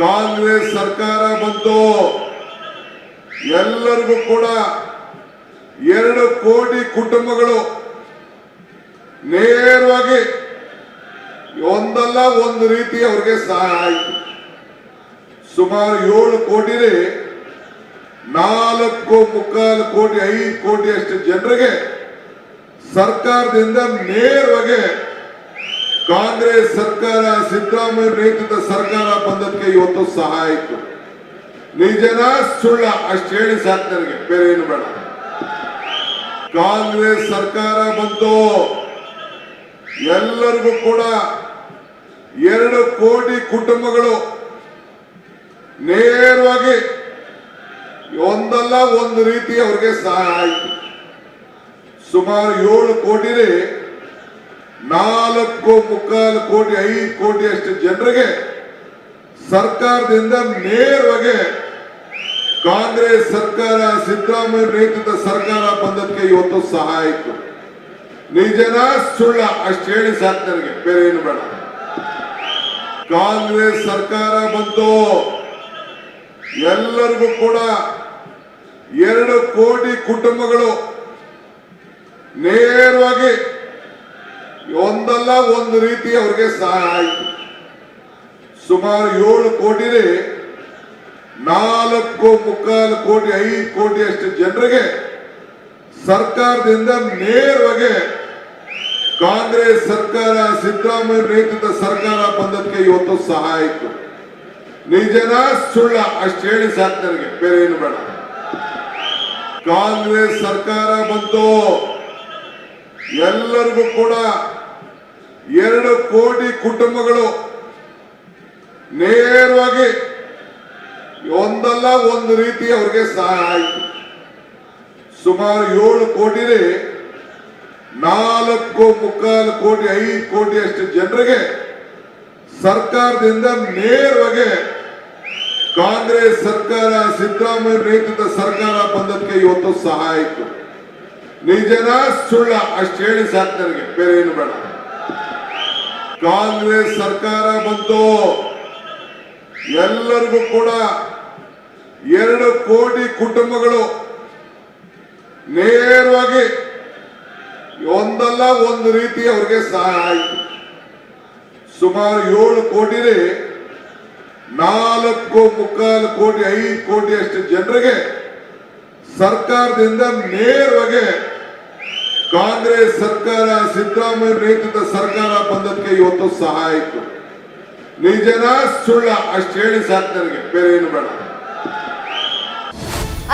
ಕಾಂಗ್ರೆಸ್ ಸರ್ಕಾರ ಬಂತು, ಎಲ್ಲರಿಗೂ ಕೂಡ 2 ಕೋಟಿ ಕುಟುಂಬಗಳು ನೇರವಾಗಿ ಒಂದಲ್ಲ ಒಂದು ರೀತಿ ಅವರಿಗೆ ಸಹಾಯ ಆಯಿತು. ಸುಮಾರು 7 ಕೋಟಿನೇ 4.25 ಕೋಟಿ 5 ಕೋಟಿ ಅಷ್ಟು ಜನರಿಗೆ ಸರ್ಕಾರದಿಂದ ನೇರವಾಗಿ ಕಾಂಗ್ರೆಸ್ ಸರ್ಕಾರ ಸಿದ್ದರಾಮಯ್ಯ ನೇತೃತ್ವದ ಸರ್ಕಾರ ಬಂದದಕ್ಕೆ ಇವತ್ತು ಸಹಾಯ ಆಯಿತು. ನಿಜನ ಸುಳ್ಳ ಅಷ್ಟು ಹೇಳಿ ಸಾಕು, ನನಗೆ ಬೇರೆ ಏನು ಬೇಡ. ಕಾಂಗ್ರೆಸ್ ಸರ್ಕಾರ ಬಂತು, ಎಲ್ಲರಿಗೂ ಕೂಡ 2 ಕೋಟಿ ಕುಟುಂಬಗಳು ನೇರವಾಗಿ ಒಂದಲ್ಲ ಒಂದು ರೀತಿ ಅವರಿಗೆ ಸಹಾಯ ಆಯಿತು. ಸುಮಾರು 7 ಕೋಟಿನೇ 4.25 ಕೋಟಿ 5 ಕೋಟಿ ಅಷ್ಟು ಜನರಿಗೆ ಸರ್ಕಾರದಿಂದ ನೇರವಾಗಿ ಕಾಂಗ್ರೆಸ್ ಸರ್ಕಾರ ಸಿದ್ದರಾಮಯ್ಯ ನೇತೃತ್ವದ ಸರ್ಕಾರ ಬಂದದಕ್ಕೆ ಇವತ್ತು ಸಹಾಯ ಆಯಿತು. ನಿಜನ ಸುಳ್ಳ ಅಷ್ಟು ಹೇಳಿ ಸಾಕು, ನನಗೆ ಬೇರೆ ಏನು ಬೇಡ. ಕಾಂಗ್ರೆಸ್ ಸರ್ಕಾರ ಬಂತು, ಎಲ್ಲರಿಗೂ ಕೂಡ 2 ಕೋಟಿ ಕುಟುಂಬಗಳು ನೇರವಾಗಿ ಒಂದಲ್ಲ ಒಂದು ರೀತಿ ಅವರಿಗೆ ಸಹಾಯ ಆಯಿತು. ಸುಮಾರು 7 ಕೋಟಿನೇ 4.25 ಕೋಟಿ 5 ಕೋಟಿ ಅಷ್ಟು ಜನರಿಗೆ ಸರ್ಕಾರದಿಂದ ನೇರವಾಗಿ ಕಾಂಗ್ರೆಸ್ ಸರ್ಕಾರ ಸಿದ್ದರಾಮಯ್ಯ ನೇತೃತ್ವದ ಸರ್ಕಾರ ಬಂದದಕ್ಕೆ ಇವತ್ತು ಸಹಾಯ ಆಯಿತು. ನಿಜನ ಸುಳ್ಳ ಅಷ್ಟು ಹೇಳಿ ಸಾಕು, ನನಗೆ ಬೇರೆ ಏನು ಬೇಡ. ಕಾಂಗ್ರೆಸ್ ಸರ್ಕಾರ ಬಂತು, ಎಲ್ಲರಿಗೂ ಕೂಡ 2 ಕೋಟಿ ಕುಟುಂಬಗಳು ನೇರವಾಗಿ ಒಂದಲ್ಲ ಒಂದು ರೀತಿ ಅವರಿಗೆ ಸಹಾಯ ಆಯಿತು. ಸುಮಾರು 7 ಕೋಟಿನೇ 4.25 ಕೋಟಿ 5 ಕೋಟಿ ಅಷ್ಟು ಜನರಿಗೆ ಸರ್ಕಾರದಿಂದ ನೇರವಾಗಿ ಕಾಂಗ್ರೆಸ್ ಸರ್ಕಾರ ಸಿದ್ದರಾಮಯ್ಯ ನೇತೃತ್ವದ ಸರ್ಕಾರ ಬಂದದಕ್ಕೆ ಇವತ್ತು ಸಹಾಯ ಆಯಿತು. ನಿಜನ ಸುಳ್ಳ ಅಷ್ಟು ಹೇಳಿ ಸಾಕು, ನನಗೆ ಬೇರೆ ಏನು ಬೇಡ. ಕಾಂಗ್ರೆಸ್ ಸರ್ಕಾರ ಬಂತು, ಎಲ್ಲರಿಗೂ ಕೂಡ 2 ಕೋಟಿ ಕುಟುಂಬಗಳು ನೇರವಾಗಿ ಒಂದಲ್ಲ ಒಂದು ರೀತಿ ಅವರಿಗೆ ಸಹಾಯ ಆಯಿತು. ಸುಮಾರು 7 ಕೋಟಿನೇ 4.25 ಕೋಟಿ 5 ಕೋಟಿ ಅಷ್ಟು ಜನರಿಗೆ ಸರ್ಕಾರದಿಂದ ನೇರವಾಗಿ ಕಾಂಗ್ರೆಸ್ ಸರ್ಕಾರ ಸಿದ್ದರಾಮಯ್ಯ ನೇತೃತ್ವದ ಸರ್ಕಾರ ಬಂದದಕ್ಕೆ ಇವತ್ತು ಸಹಾಯ ಆಯಿತು. ನಿಜನ ಸುಳ್ಳ ಅಷ್ಟು ಹೇಳಿ ಸಾಕು, ನನಗೆ ಬೇರೆ ಏನು ಬೇಡ.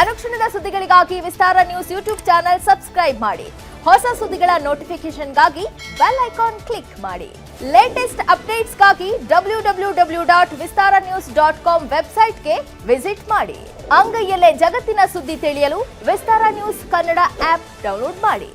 ಅನುಕ್ಷಣದ ಸುದ್ದಿಗಳಿಗಾಗಿ ವಿಸ್ತಾರ ನ್ಯೂಸ್ ಯೂಟ್ಯೂಬ್ ಚಾನೆಲ್ ಸಬ್ಸ್ಕ್ರೈಬ್ ಮಾಡಿ. ಹೊಸ ಸುದ್ದಿಗಳ ನೋಟಿಫಿಕೇಶನ್ಗಾಗಿ ಬೆಲ್ ಐಕಾನ್ ಕ್ಲಿಕ್ ಮಾಡಿ. ಲೇಟೆಸ್ಟ್ ಅಪ್ಡೇಟ್ಸ್ಗಾಗಿ www.vistaranews.com ವೆಬ್ಸೈಟ್ಗೆ ವಿಸಿಟ್ ಮಾಡಿ. ಅಂಗೈಯಲ್ಲೇ ಜಗತ್ತಿನ ಸುದ್ದಿ ತಿಳಿಯಲು ವಿಸ್ತಾರ ನ್ಯೂಸ್ ಕನ್ನಡ ಆಪ್ ಡೌನ್ಲೋಡ್ ಮಾಡಿ.